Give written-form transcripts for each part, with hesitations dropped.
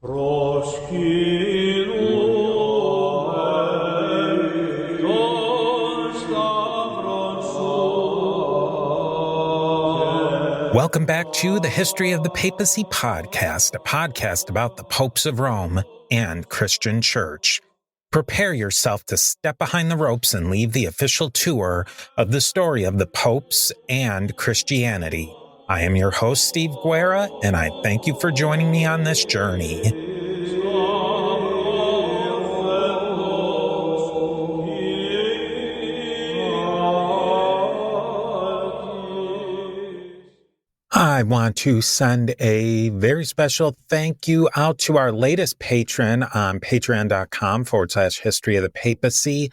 Welcome back to the History of the Papacy podcast, a podcast about the popes of Rome and Christian Church. Prepare yourself to step behind the ropes and leave the official tour of the story of the popes and Christianity. I am your host, Steve Guerra, and I thank you for joining me on this journey. I want to send a very special thank you out to our latest patron on patreon.com/history of the papacy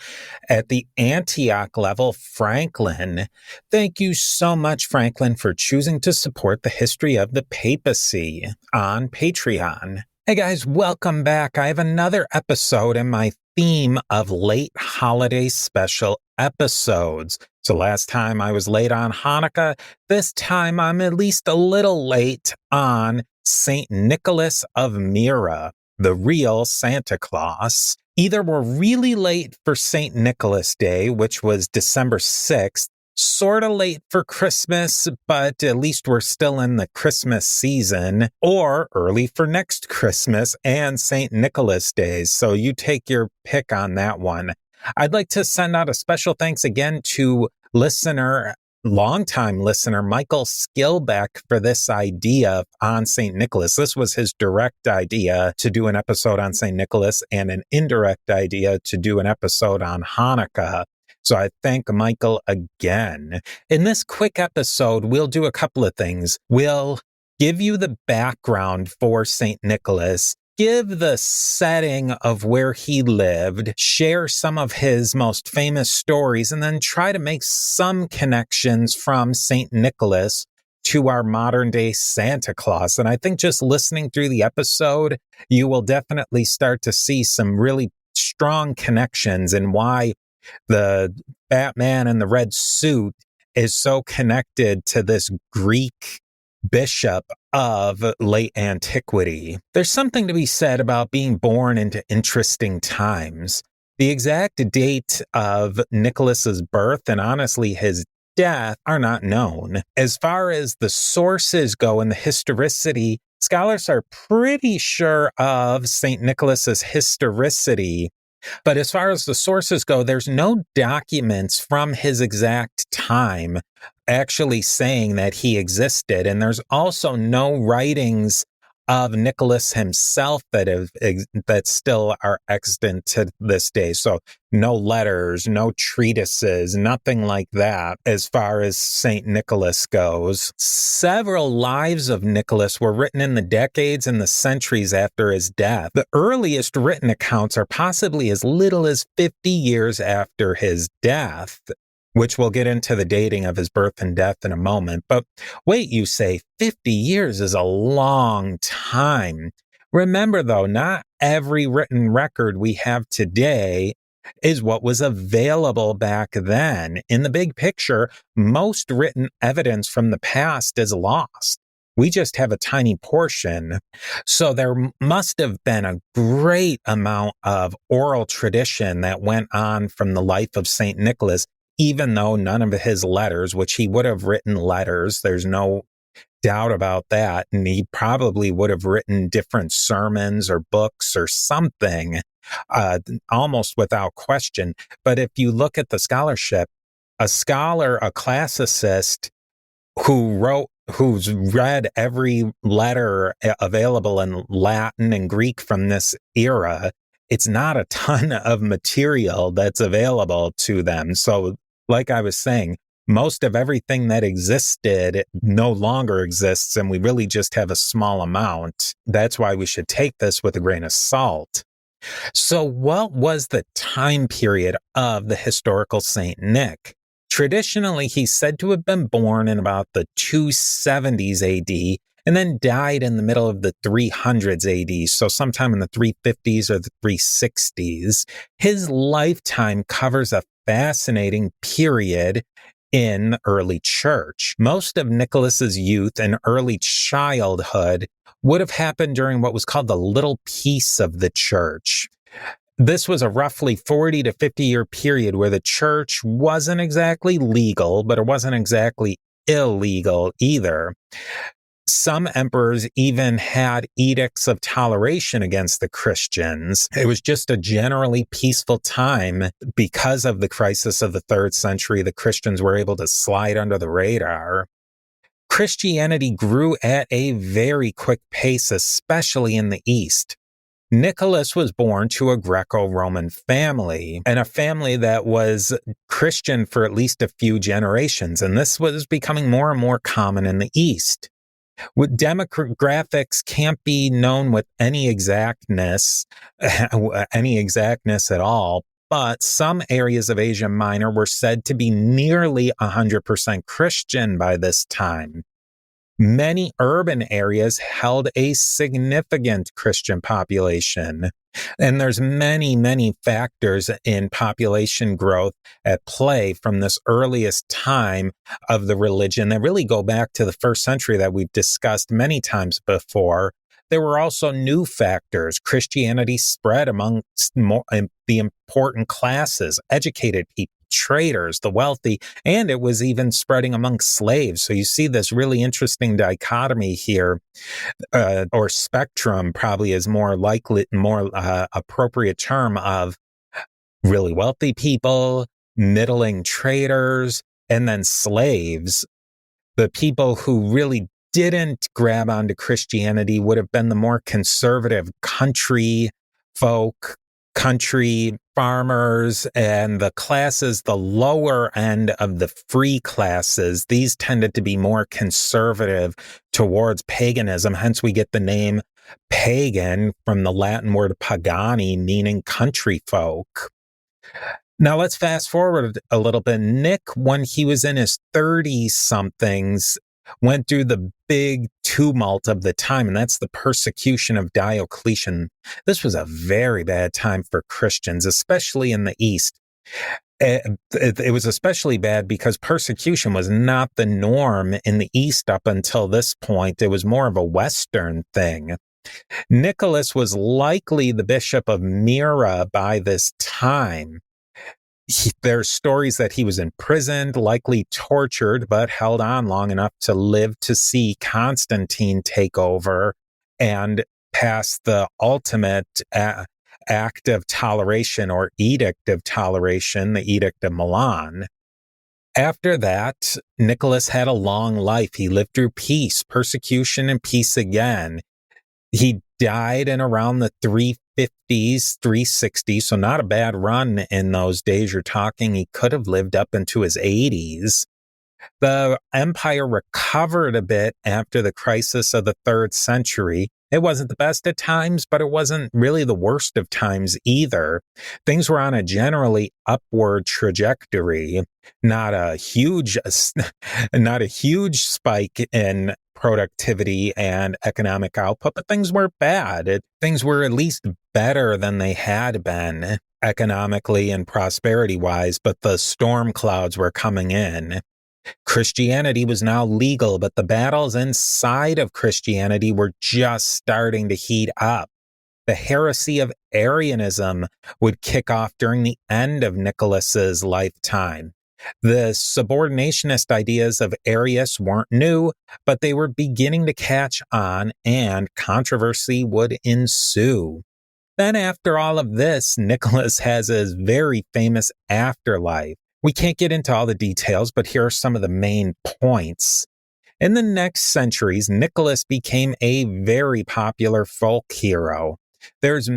at the Antioch level, Franklin. Thank you so much, Franklin, for choosing to support the history of the papacy on Patreon. Hey guys, welcome back. I have another episode in my theme of late holiday special episodes. So last time I was late on Hanukkah. This time I'm at least a little late on St. Nicholas of Myra, the real Santa Claus. Either we're really late for St. Nicholas Day, which was December 6th, sort of late for Christmas, but at least we're still in the Christmas season, or early for next Christmas and St. Nicholas Days. So you take your pick on that one. I'd like to send out a special thanks again to longtime listener, Michael Skillbeck, for this idea on St. Nicholas. This was his direct idea to do an episode on St. Nicholas and an indirect idea to do an episode on Hanukkah. So I thank Michael again. In this quick episode, we'll do a couple of things. We'll give you the background for St. Nicholas, give the setting of where he lived, share some of his most famous stories, and then try to make some connections from St. Nicholas to our modern day Santa Claus. And I think just listening through the episode, you will definitely start to see some really strong connections and why the Batman in the red suit is so connected to this Greek bishop of late antiquity. There's something to be said about being born into interesting times. The exact date of Nicholas's birth and honestly his death are not known. As far as the sources go and the historicity, scholars are pretty sure of St. Nicholas's historicity. But as far as the sources go, there's no documents from his exact time actually saying that he existed. And there's also no writings of Nicholas himself that still are extant to this day. So no letters, no treatises, nothing like that as far as St. Nicholas goes. Several lives of Nicholas were written in the decades and the centuries after his death. The earliest written accounts are possibly as little as 50 years after his death, which we'll get into the dating of his birth and death in a moment. But wait, you say, 50 years is a long time. Remember, though, not every written record we have today is what was available back then. In the big picture, most written evidence from the past is lost. We just have a tiny portion. So there must have been a great amount of oral tradition that went on from the life of St. Nicholas, even though none of his letters, which he would have written letters, there's no doubt about that. And he probably would have written different sermons or books or something, almost without question. But if you look at the scholarship, a scholar, a classicist who's read every letter available in Latin and Greek from this era, it's not a ton of material that's available to them. So like I was saying, most of everything that existed no longer exists, and we really just have a small amount. That's why we should take this with a grain of salt. So what was the time period of the historical Saint Nick? Traditionally, he's said to have been born in about the 270s AD and then died in the middle of the 300s AD, so sometime in the 350s or the 360s. His lifetime covers a fascinating period in the early church. Most of Nicholas's youth and early childhood would have happened during what was called the Little Peace of the Church. This was a roughly 40 to 50 year period where the church wasn't exactly legal, but it wasn't exactly illegal either. Some emperors even had edicts of toleration against the Christians. It was just a generally peaceful time. Because of the crisis of the 3rd century, the Christians were able to slide under the radar. Christianity grew at a very quick pace, especially in the East. Nicholas was born to a Greco-Roman family, and a family that was Christian for at least a few generations, and this was becoming more and more common in the East. With demographics can't be known with any exactness at all, but some areas of Asia Minor were said to be nearly 100% Christian by this time. Many urban areas held a significant Christian population. And there's many factors in population growth at play from this earliest time of the religion that really go back to the 1st century that we've discussed many times before. There were also new factors. Christianity spread among the important classes, educated people, traders, the wealthy, and it was even spreading among slaves. So you see this really interesting dichotomy here, or spectrum probably is more appropriate term, of really wealthy people, middling traders, and then slaves. The people who really didn't grab onto Christianity would have been the more conservative country folk, country farmers, and the classes, the lower end of the free classes. These tended to be more conservative towards paganism. Hence, we get the name pagan from the Latin word pagani, meaning country folk. Now let's fast forward a little bit. Nick, when he was in his 30-somethings, went through the big tumult of the time, and that's the persecution of Diocletian. This was a very bad time for Christians, especially in the East. It was especially bad because persecution was not the norm in the East up until this point. It was more of a Western thing. Nicholas was likely the bishop of Myra by this time. There's stories that he was imprisoned, likely tortured, but held on long enough to live to see Constantine take over and pass the ultimate act of toleration, or edict of toleration, the Edict of Milan. After that, Nicholas had a long life. He lived through peace, persecution, and peace again. He died in around the 350s, 360s, so not a bad run in those days. You're talking he could have lived up into his 80s. The empire recovered a bit after the crisis of the 3rd century. It wasn't the best of times, but it wasn't really the worst of times either. Things were on a generally upward trajectory, not a huge spike in productivity and economic output, but things weren't bad. Things were at least better than they had been economically and prosperity-wise, but the storm clouds were coming in. Christianity was now legal, but the battles inside of Christianity were just starting to heat up. The heresy of Arianism would kick off during the end of Nicholas's lifetime. The subordinationist ideas of Arius weren't new, but they were beginning to catch on, and controversy would ensue. Then after all of this, Nicholas has his very famous afterlife. We can't get into all the details, but here are some of the main points. In the next centuries, Nicholas became a very popular folk hero. There's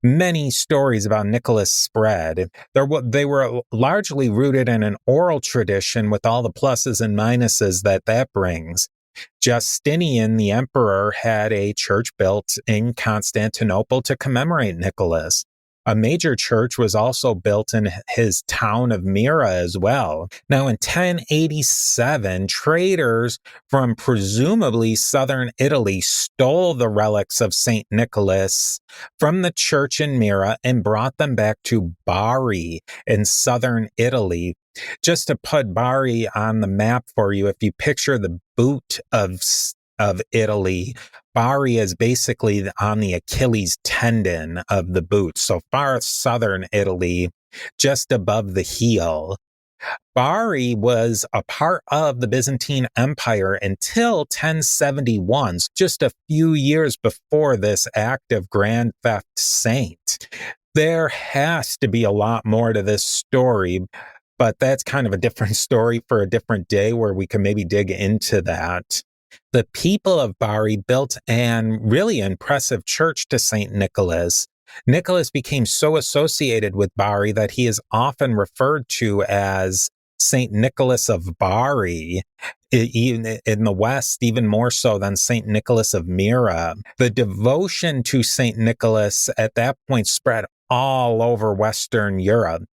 many stories about Nicholas' spread. They were largely rooted in an oral tradition with all the pluses and minuses that brings. Justinian, the emperor, had a church built in Constantinople to commemorate Nicholas. A major church was also built in his town of Myra as well. Now, in 1087, traders from presumably southern Italy stole the relics of St. Nicholas from the church in Myra and brought them back to Bari in southern Italy. Just to put Bari on the map for you, if you picture the boot of Italy, Bari is basically on the Achilles tendon of the boot. So far southern Italy, just above the heel. Bari was a part of the Byzantine Empire until 1071, just a few years before this act of grand theft saint. There has to be a lot more to this story, but that's kind of a different story for a different day where we can maybe dig into that. The people of Bari built an really impressive church to St. Nicholas. Nicholas became so associated with Bari that he is often referred to as St. Nicholas of Bari, even in the West, even more so than St. Nicholas of Myra. The devotion to St. Nicholas at that point spread all over Western Europe.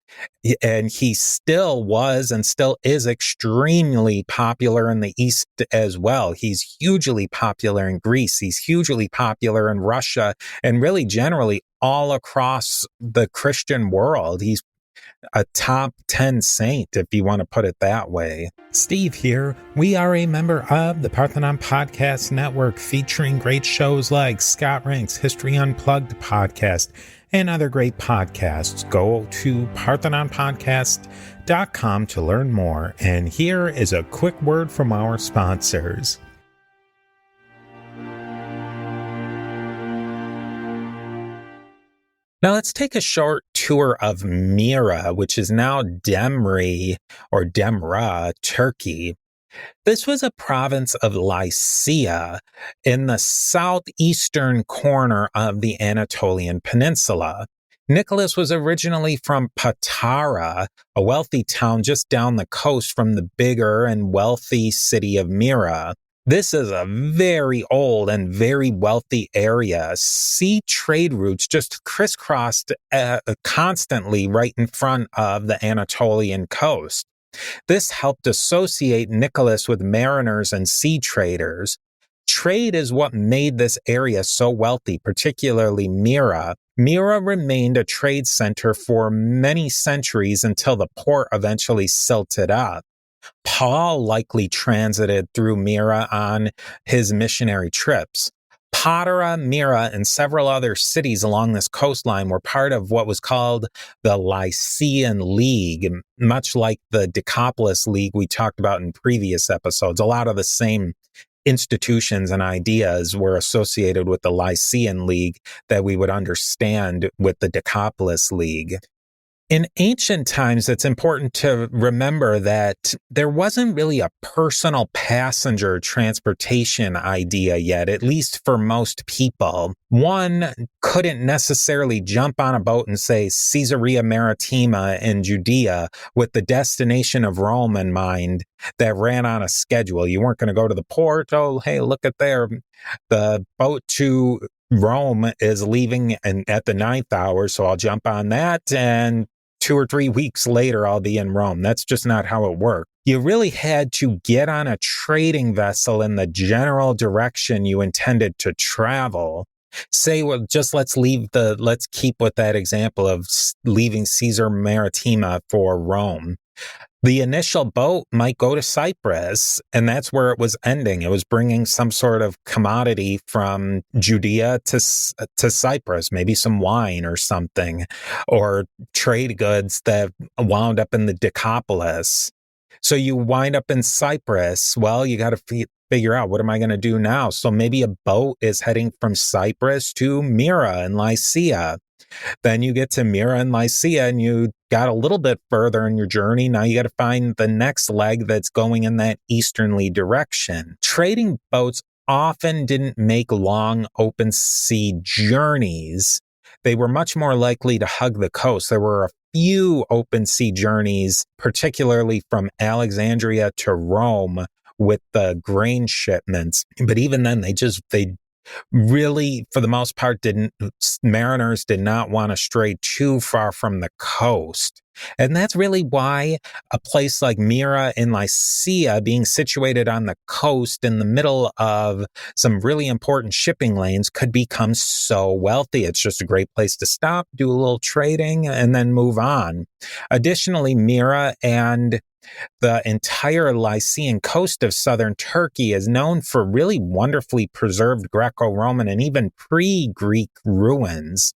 And he still was and still is extremely popular in the East as well. He's hugely popular in Greece. He's hugely popular in Russia and really generally all across the Christian world. He's a top 10 saint, if you want to put it that way. Steve here. We are a member of the Parthenon Podcast Network, featuring great shows like Scott Rank's History Unplugged podcast and other great podcasts. Go to parthenonpodcast.com to learn more. And here is a quick word from our sponsors. Now let's take a short tour of Myra, which is now Demre or Demra, Turkey. This was a province of Lycia in the southeastern corner of the Anatolian Peninsula. Nicholas was originally from Patara, a wealthy town just down the coast from the bigger and wealthy city of Myra. This is a very old and very wealthy area. Sea trade routes just crisscrossed constantly right in front of the Anatolian coast. This helped associate Nicholas with mariners and sea traders. Trade is what made this area so wealthy, particularly Myra. Myra remained a trade center for many centuries until the port eventually silted up. Paul likely transited through Myra on his missionary trips. Patara, Myra, and several other cities along this coastline were part of what was called the Lycian League, much like the Decapolis League we talked about in previous episodes. A lot of the same institutions and ideas were associated with the Lycian League that we would understand with the Decapolis League. In ancient times, it's important to remember that there wasn't really a personal passenger transportation idea yet, at least for most people. One couldn't necessarily jump on a boat and say Caesarea Maritima in Judea with the destination of Rome in mind that ran on a schedule. You weren't going to go to the port. Oh, hey, look at there. The boat to Rome is leaving at the 9th hour, so I'll jump on that, and 2 or 3 weeks later, I'll be in Rome. That's just not how it worked. You really had to get on a trading vessel in the general direction you intended to travel. Say, well, just let's keep with that example of leaving Caesar Maritima for Rome. The initial boat might go to Cyprus, and that's where it was ending. It was bringing some sort of commodity from Judea to Cyprus, maybe some wine or something, or trade goods that wound up in the Decapolis. So you wind up in Cyprus. Well, you got to figure out, what am I going to do now? So maybe a boat is heading from Cyprus to Myra and Lycia. Then you get to Myra and Lycia, and you got a little bit further in your journey. Now you got to find the next leg that's going in that easternly direction. Trading boats often didn't make long open sea journeys. They were much more likely to hug the coast. There were a few open sea journeys, particularly from Alexandria to Rome with the grain shipments. But even then, they really, for the most part, mariners did not want to stray too far from the coast. And that's really why a place like Myra in Lycia, being situated on the coast in the middle of some really important shipping lanes, could become so wealthy. It's just a great place to stop, do a little trading, and then move on. Additionally, Myra and the entire Lycian coast of southern Turkey is known for really wonderfully preserved Greco-Roman and even pre-Greek ruins.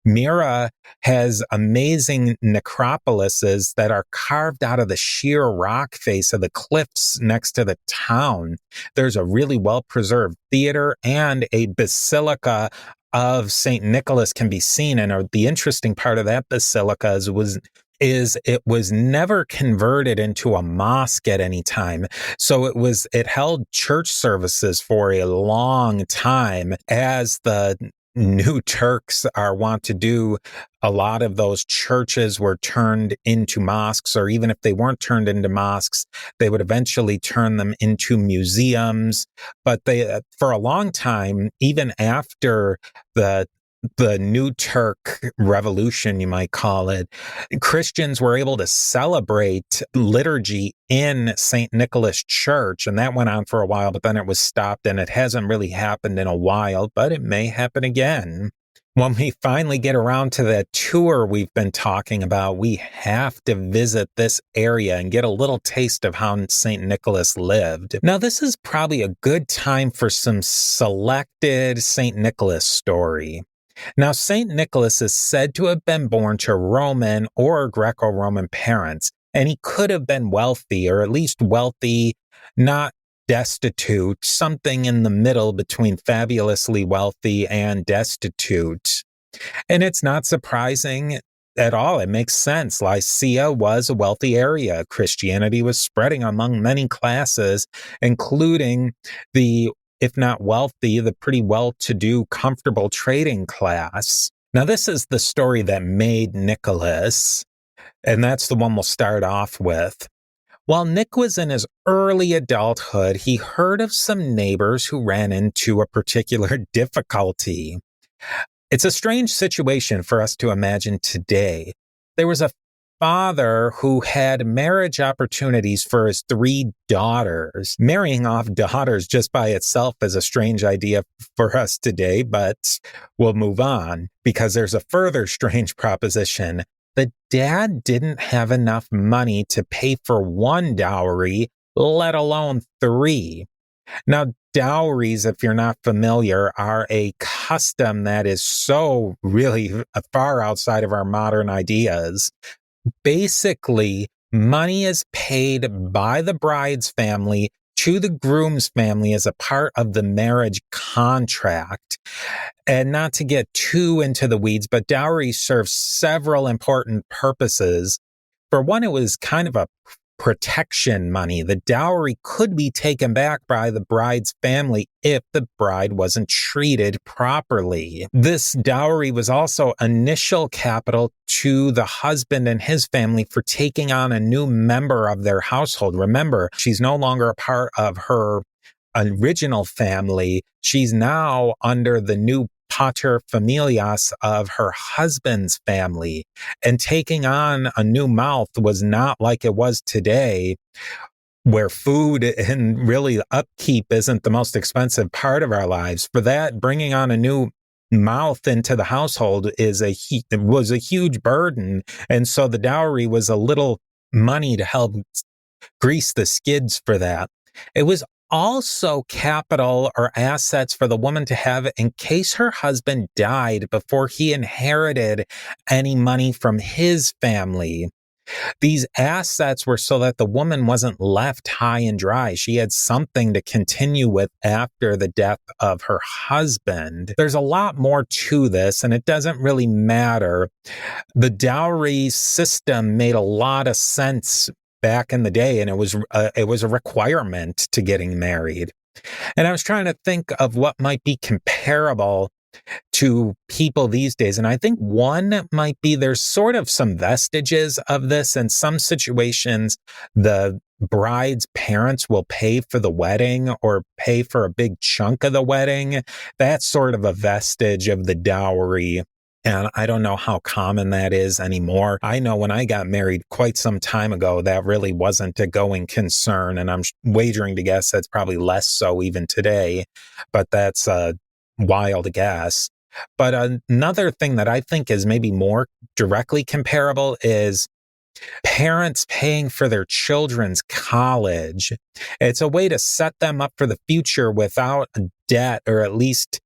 Myra has amazing necropolises that are carved out of the sheer rock face of the cliffs next to the town. There's a really well-preserved theater, and a basilica of St. Nicholas can be seen. And the interesting part of that basilica is it was never converted into a mosque at any time. So it held church services for a long time. As the new Turks are wont to do, a lot of those churches were turned into mosques, or even if they weren't turned into mosques, they would eventually turn them into museums. But for a long time, even after the new Turk revolution, you might call it, Christians were able to celebrate liturgy in St. Nicholas Church. And that went on for a while, but then it was stopped, and it hasn't really happened in a while, but it may happen again. When we finally get around to that tour we've been talking about, we have to visit this area and get a little taste of how St. Nicholas lived. Now, this is probably a good time for some selected St. Nicholas story. Now, St. Nicholas is said to have been born to Roman or Greco-Roman parents, and he could have been wealthy, or at least wealthy, not destitute, something in the middle between fabulously wealthy and destitute. And it's not surprising at all. It makes sense. Lycia was a wealthy area. Christianity was spreading among many classes, including if not wealthy, the pretty well-to-do, comfortable trading class. Now, this is the story that made Nicholas, and that's the one we'll start off with. While Nick was in his early adulthood, he heard of some neighbors who ran into a particular difficulty. It's a strange situation for us to imagine today. There was a father who had marriage opportunities for his 3 daughters. Marrying off daughters just by itself is a strange idea for us today, but we'll move on because there's a further strange proposition. The dad didn't have enough money to pay for 1 dowry, let alone 3. Now, dowries, if you're not familiar, are a custom that is so really far outside of our modern ideas. Basically, money is paid by the bride's family to the groom's family as a part of the marriage contract. And not to get too into the weeds, but dowry serves several important purposes. For one, it was kind of a protection money. The dowry could be taken back by the bride's family if the bride wasn't treated properly. This dowry was also initial capital to the husband and his family for taking on a new member of their household. Remember, she's no longer a part of her original family. She's now under the new pater familias of her husband's family. And taking on a new mouth was not like it was today, where food and really upkeep isn't the most expensive part of our lives. For that, bringing on a new mouth into the household was a huge burden. And so the dowry was a little money to help grease the skids for that. It was also capital or assets for the woman to have in case her husband died before he inherited any money from his family. These assets were so that the woman wasn't left high and dry. She had something to continue with after the death of her husband. There's a lot more to this, and it doesn't really matter. The dowry system made a lot of sense back in the day, and it was a requirement to getting married. And I was trying to think of what might be comparable to people these days. And I think one might be there's sort of some vestiges of this. In some situations, the bride's parents will pay for the wedding or pay for a big chunk of the wedding. That's sort of a vestige of the dowry. And I don't know how common that is anymore. I know when I got married quite some time ago, that really wasn't a going concern. And I'm wagering to guess that's probably less so even today. But that's a wild guess. But another thing that I think is maybe more directly comparable is parents paying for their children's college. It's a way to set them up for the future without debt, or at least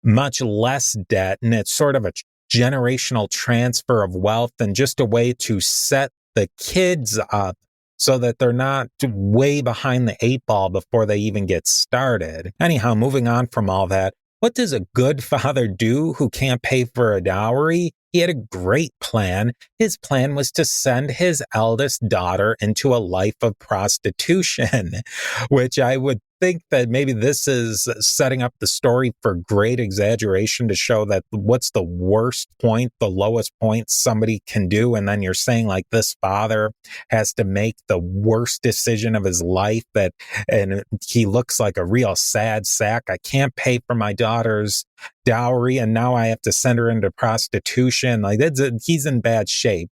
much less debt. And it's sort of a generational transfer of wealth and just a way to set the kids up so that they're not way behind the 8 ball before they even get started. Anyhow, moving on from all that, what does a good father do who can't pay for a dowry? He had a great plan. His plan was to send his eldest daughter into a life of prostitution, which I would think that maybe this is setting up the story for great exaggeration to show that what's the worst point, the lowest point somebody can do. And then you're saying like this father has to make the worst decision of his life, and he looks like a real sad sack. I can't pay for my daughter's dowry and now I have to send her into prostitution. Like he's in bad shape.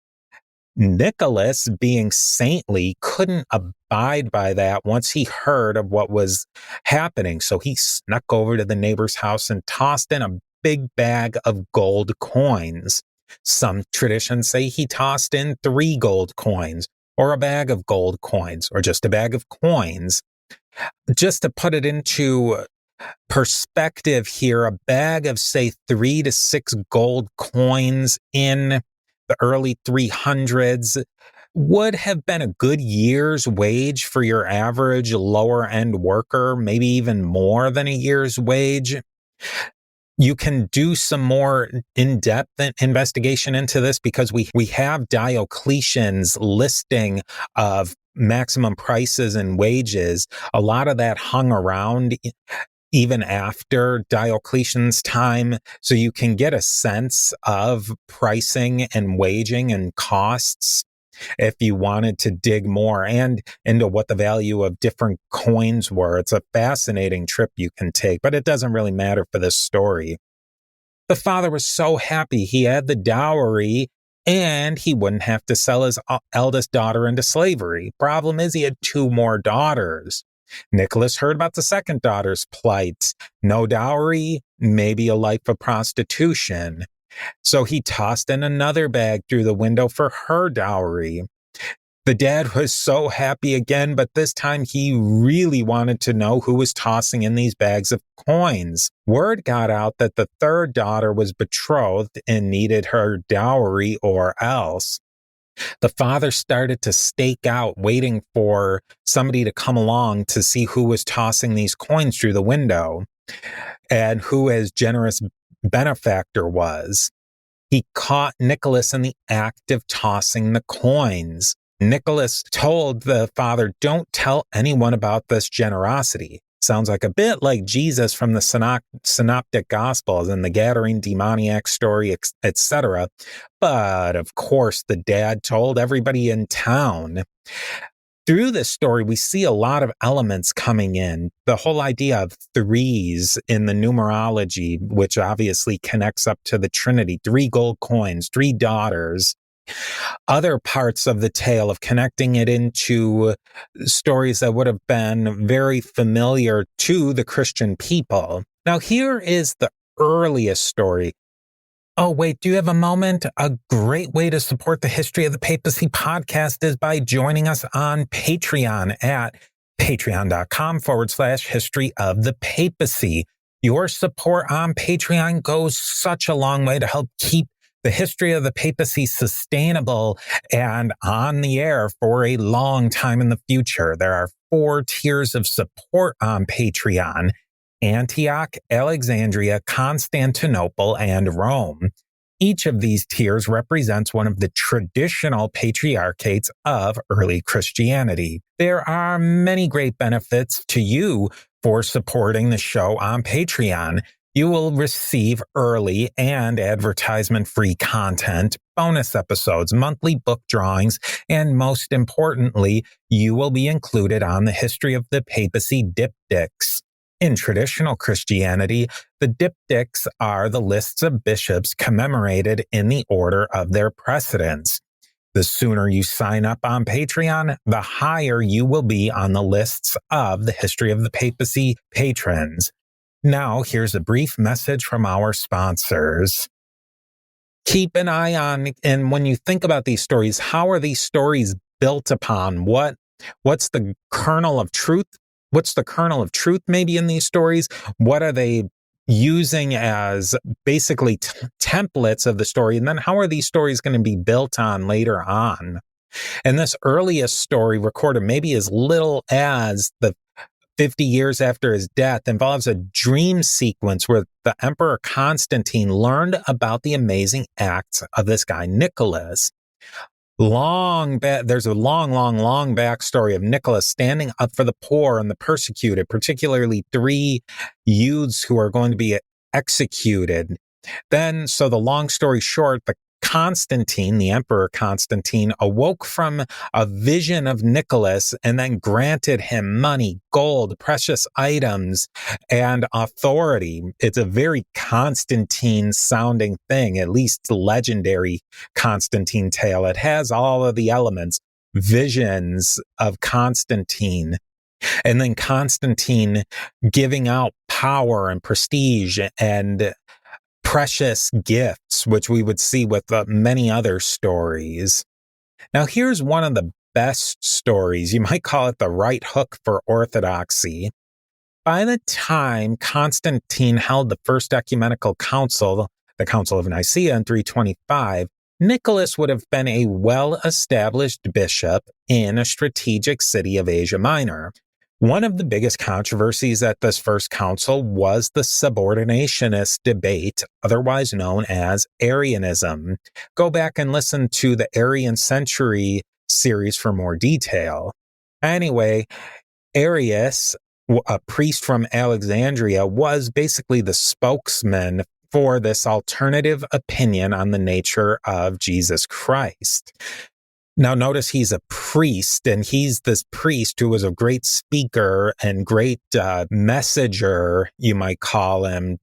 Nicholas, being saintly, couldn't abide by that once he heard of what was happening. So he snuck over to the neighbor's house and tossed in a big bag of gold coins. Some traditions say he tossed in 3 gold coins, or a bag of gold coins, or just a bag of coins. Just to put it into perspective here, a bag of, say, 3 to 6 gold coins in the early 300s would have been a good year's wage for your average lower end worker, maybe even more than a year's wage. You can do some more in-depth investigation into this because we have Diocletian's listing of maximum prices and wages. A lot of that hung around even after Diocletian's time. So you can get a sense of pricing and waging and costs if you wanted to dig more and into what the value of different coins were. It's a fascinating trip you can take, but it doesn't really matter for this story. The father was so happy he had the dowry and he wouldn't have to sell his eldest daughter into slavery. Problem is, he had 2 more daughters. Nicholas heard about the second daughter's plight. No dowry, maybe a life of prostitution. So he tossed in another bag through the window for her dowry. The dad was so happy again, but this time he really wanted to know who was tossing in these bags of coins. Word got out that the third daughter was betrothed and needed her dowry or else. The father started to stake out, waiting for somebody to come along to see who was tossing these coins through the window and who his generous benefactor was. He caught Nicholas in the act of tossing the coins. Nicholas told the father, "Don't tell anyone about this generosity." Sounds like a bit like Jesus from the Synoptic Gospels and the Gadarene demoniac story, etc. But of course, the dad told everybody in town. Through this story, we see a lot of elements coming in. The whole idea of 3s in the numerology, which obviously connects up to the Trinity, 3 gold coins, 3 daughters. Other parts of the tale of connecting it into stories that would have been very familiar to the Christian people. Now, here is the earliest story. Oh, wait, do you have a moment? A great way to support the History of the Papacy podcast is by joining us on Patreon at patreon.com/history of the papacy. Your support on Patreon goes such a long way to help keep the History of the Papacy sustainable and on the air for a long time in the future. There are 4 tiers of support on Patreon: Antioch, Alexandria, Constantinople, and Rome. Each of these tiers represents one of the traditional patriarchates of early Christianity. There are many great benefits to you for supporting the show on Patreon. You will receive early and advertisement-free content, bonus episodes, monthly book drawings, and most importantly, you will be included on the History of the Papacy diptychs. In traditional Christianity, the diptychs are the lists of bishops commemorated in the order of their precedence. The sooner you sign up on Patreon, the higher you will be on the lists of the History of the Papacy patrons. Now, here's a brief message from our sponsors. Keep an eye on, and when you think about these stories, how are these stories built upon? What's the kernel of truth? What's the kernel of truth maybe in these stories? What are they using as basically templates of the story? And then how are these stories going to be built on later on? And this earliest story recorded maybe as little as the 50 years after his death involves a dream sequence where the Emperor Constantine learned about the amazing acts of this guy, Nicholas. There's a long backstory of Nicholas standing up for the poor and the persecuted, particularly 3 youths who are going to be executed. Then, so the long story short, the Emperor Constantine, awoke from a vision of Nicholas and then granted him money, gold, precious items, and authority. It's a very Constantine-sounding thing, at least the legendary Constantine tale. It has all of the elements, visions of Constantine. And then Constantine giving out power and prestige and precious gifts, which we would see with many other stories. Now, here's one of the best stories. You might call it the right hook for orthodoxy. By the time Constantine held the First Ecumenical Council, the Council of Nicaea in 325, Nicholas would have been a well-established bishop in a strategic city of Asia Minor. One of the biggest controversies at this first council was the subordinationist debate, otherwise known as Arianism. Go back and listen to the Arian Century series for more detail. Anyway, Arius, a priest from Alexandria, was basically the spokesman for this alternative opinion on the nature of Jesus Christ. Now, notice he's a priest, and he's this priest who was a great speaker and great messenger, you might call him,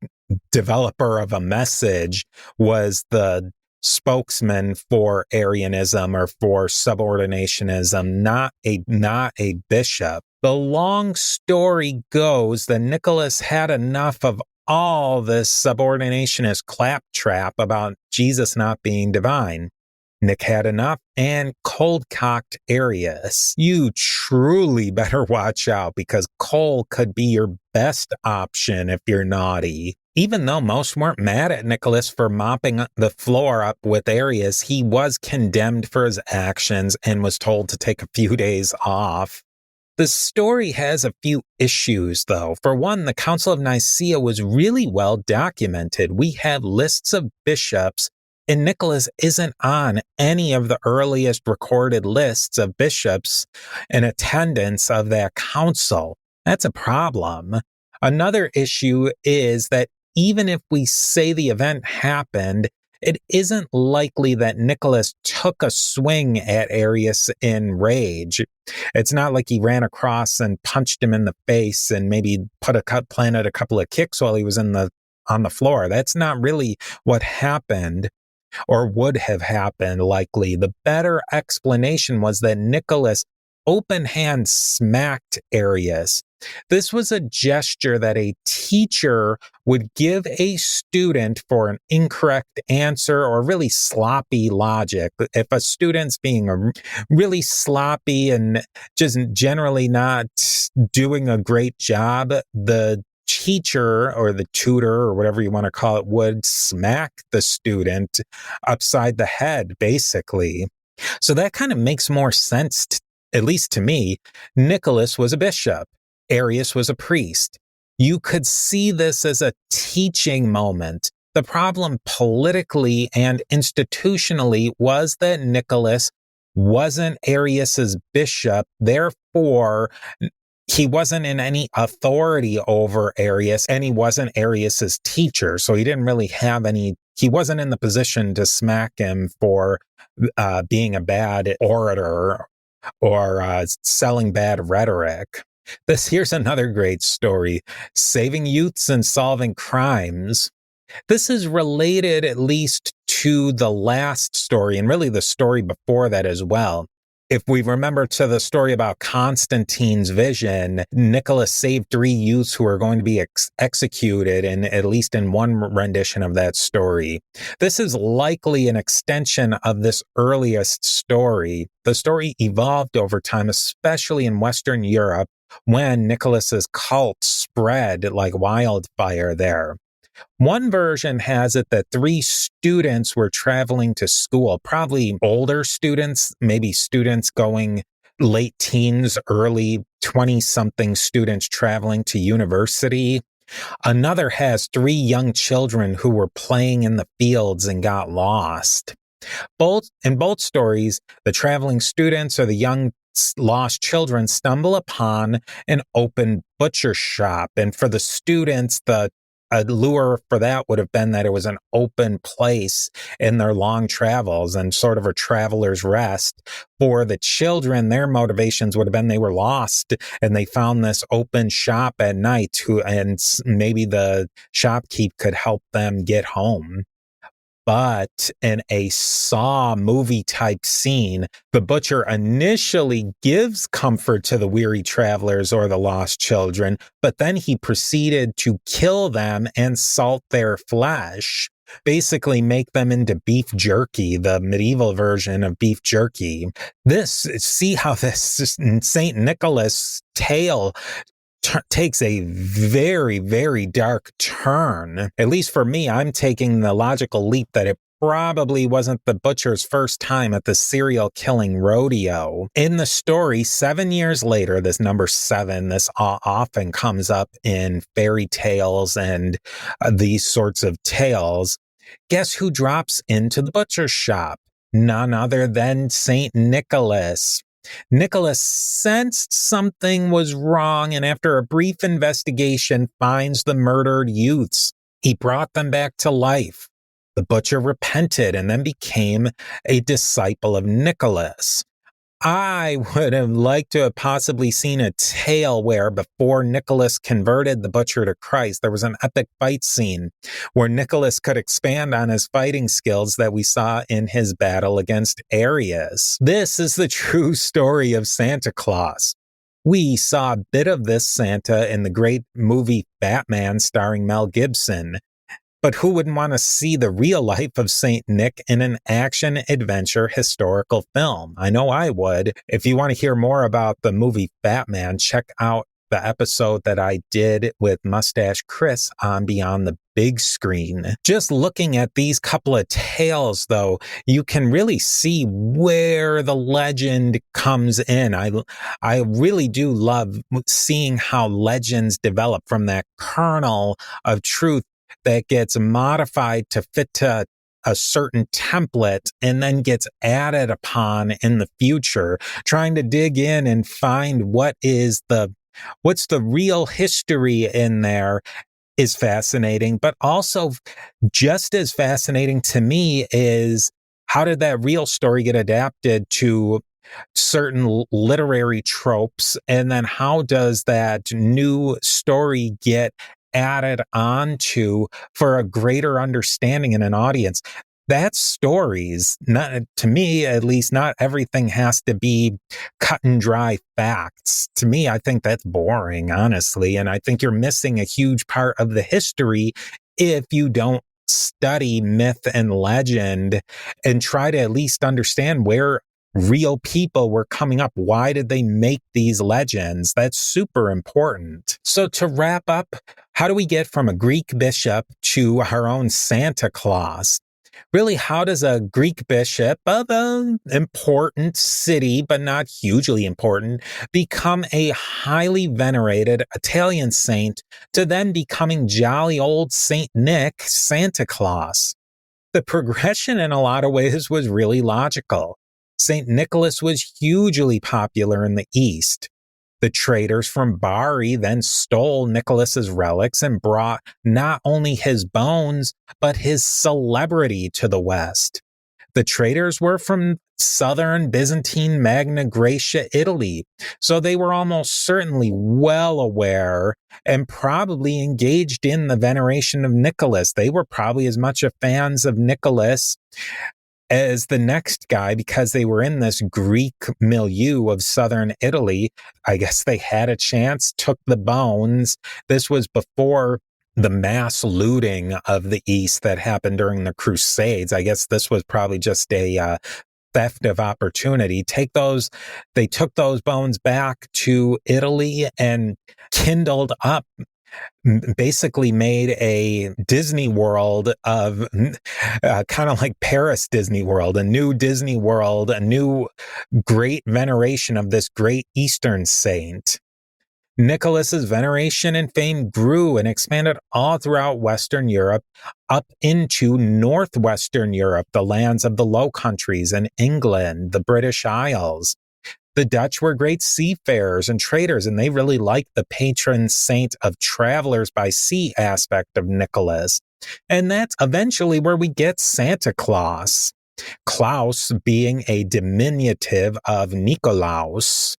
developer of a message, was the spokesman for Arianism or for subordinationism, not a bishop. The long story goes that Nicholas had enough of all this subordinationist claptrap about Jesus not being divine. Nick had enough and cold-cocked Arius. You truly better watch out because coal could be your best option if you're naughty. Even though most weren't mad at Nicholas for mopping the floor up with Arius, he was condemned for his actions and was told to take a few days off. The story has a few issues, though. For one, the Council of Nicaea was really well documented. We have lists of bishops, and Nicholas isn't on any of the earliest recorded lists of bishops in attendance of that council. That's a problem. Another issue is that even if we say the event happened, it isn't likely that Nicholas took a swing at Arius in rage. It's not like he ran across and punched him in the face and maybe planted a couple of kicks while he was on the floor. That's not really what happened, or would have happened likely. The better explanation was that Nicholas open hand smacked Arius. This was a gesture that a teacher would give a student for an incorrect answer or really sloppy logic. If a student's being really sloppy and just generally not doing a great job, the teacher or the tutor or whatever you want to call it would smack the student upside the head, basically. So that kind of makes more sense, at least to me. Nicholas was a bishop. Arius was a priest. You could see this as a teaching moment. The problem politically and institutionally was that Nicholas wasn't Arius's bishop. Therefore, he wasn't in any authority over Arius, and he wasn't Arius's teacher. So he didn't really have he wasn't in the position to smack him for being a bad orator or selling bad rhetoric. Here's another great story: saving youths and solving crimes. This is related at least to the last story, and really the story before that as well. If we remember to the story about Constantine's vision, Nicholas saved 3 youths who are going to be executed, and at least in one rendition of that story. This is likely an extension of this earliest story. The story evolved over time, especially in Western Europe, when Nicholas's cult spread like wildfire there. One version has it that 3 students were traveling to school, probably older students, maybe students going late teens, early 20-something students traveling to university. Another has 3 young children who were playing in the fields and got lost. In both stories, the traveling students or the young lost children stumble upon an open butcher shop. And for the students, the allure for that would have been that it was an open place in their long travels and sort of a traveler's rest. For the children, their motivations would have been they were lost and they found this open shop at night and maybe the shopkeep could help them get home. But in a Saw movie type scene, the butcher initially gives comfort to the weary travelers or the lost children, but then he proceeded to kill them and salt their flesh, basically make them into beef jerky, the medieval version of beef jerky. See how this St. Nicholas tale takes a very, very dark turn. At least for me, I'm taking the logical leap that it probably wasn't the butcher's first time at the serial killing rodeo. In the story, 7 years later, this number 7, this often comes up in fairy tales and these sorts of tales. Guess who drops into the butcher's shop? None other than St. Nicholas. Nicholas sensed something was wrong, and after a brief investigation, finds the murdered youths. He brought them back to life. The butcher repented and then became a disciple of Nicholas. I would have liked to have possibly seen a tale where before Nicholas converted the butcher to Christ, there was an epic fight scene where Nicholas could expand on his fighting skills that we saw in his battle against Arius. This is the true story of Santa Claus. We saw a bit of this Santa in the great movie Batman starring Mel Gibson. But who wouldn't want to see the real life of St. Nick in an action-adventure historical film? I know I would. If you want to hear more about the movie Batman, check out the episode that I did with Mustache Chris on Beyond the Big Screen. Just looking at these couple of tales, though, you can really see where the legend comes in. I really do love seeing how legends develop from that kernel of truth that gets modified to fit to a certain template and then gets added upon in the future, trying to dig in and find what's the real history in there is fascinating. But also just as fascinating to me is how did that real story get adapted to certain literary tropes? And then how does that new story get added onto for a greater understanding in an audience? That's stories. Not, to me, at least, not everything has to be cut and dry facts. To me, I think that's boring, honestly. And I think you're missing a huge part of the history if you don't study myth and legend and try to at least understand where real people were coming up. Why did they make these legends? That's super important. So to wrap up, how do we get from a Greek bishop to our own Santa Claus? Really, how does a Greek bishop of an important city, but not hugely important, become a highly venerated Italian saint to then becoming jolly old Saint Nick, Santa Claus? The progression in a lot of ways was really logical. St. Nicholas was hugely popular in the East. The traders from Bari then stole Nicholas's relics and brought not only his bones, but his celebrity to the West. The traders were from southern Byzantine Magna Graecia, Italy, so they were almost certainly well aware and probably engaged in the veneration of Nicholas. They were probably as much a fans of Nicholas as the next guy because they were in this Greek milieu of southern Italy. I guess they had a chance, took the bones. This was before the mass looting of the East that happened during the Crusades. I guess this was probably just a theft of opportunity. They took those bones back to Italy and kindled up, basically made a Disney World of kind of like Paris Disney World, a new Disney World, a new great veneration of this great Eastern saint. Nicholas's veneration and fame grew and expanded all throughout Western Europe, up into Northwestern Europe, the lands of the Low Countries and England, the British Isles. The Dutch were great seafarers and traders, and they really liked the patron saint of travelers by sea aspect of Nicholas. And that's eventually where we get Santa Claus. Klaus being a diminutive of Nikolaus.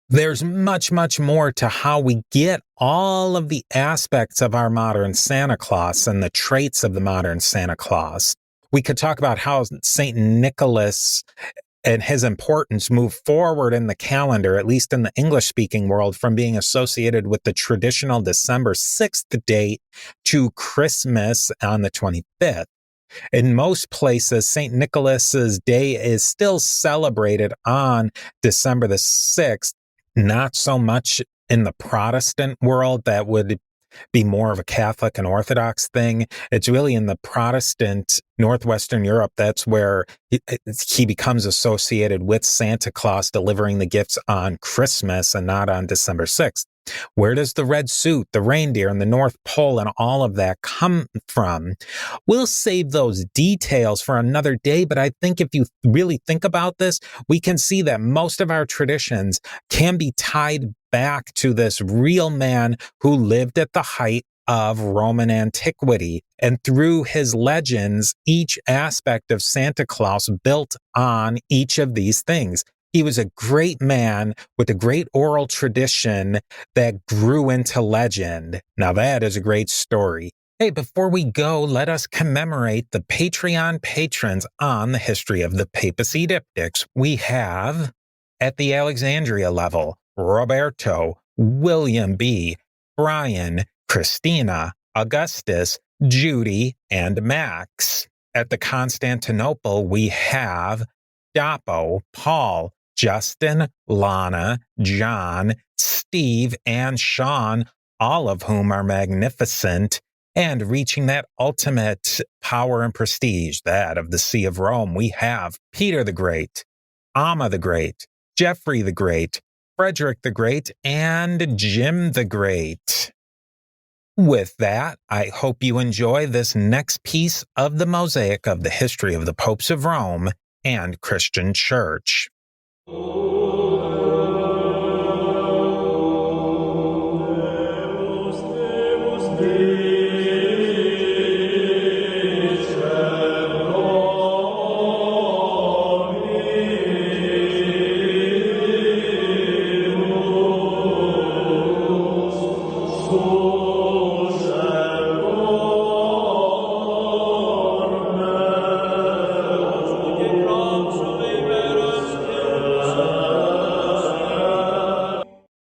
There's much, much more to how we get all of the aspects of our modern Santa Claus and the traits of the modern Santa Claus. We could talk about how St. Nicholas and his importance move forward in the calendar, at least in the English-speaking world, from being associated with the traditional December 6th date to Christmas on the 25th. In most places, St. Nicholas's Day is still celebrated on December the 6th. Not so much in the Protestant world. That would be more of a Catholic and Orthodox thing. It's really in the Protestant Northwestern Europe. That's where he becomes associated with Santa Claus delivering the gifts on Christmas and not on December 6th. Where does the red suit, the reindeer, and the North Pole and all of that come from? We'll save those details for another day, but I think if you really think about this, we can see that most of our traditions can be tied back to this real man who lived at the height of Roman antiquity. And through his legends, each aspect of Santa Claus built on each of these things. He was a great man with a great oral tradition that grew into legend. Now that is a great story. Hey, before we go, let us commemorate the Patreon patrons on the history of the Papacy Diptychs. We have, at the Alexandria level, Roberto, William B., Brian, Christina, Augustus, Judy, and Max. At the Constantinople, we have Dapo, Paul, Justin, Lana, John, Steve, and Sean, all of whom are magnificent and reaching that ultimate power and prestige, that of the See of Rome. We have Peter the Great, Amma the Great, Geoffrey the Great, Frederick the Great, and Jim the Great. With that, I hope you enjoy this next piece of the mosaic of the history of the popes of Rome and Christian Church.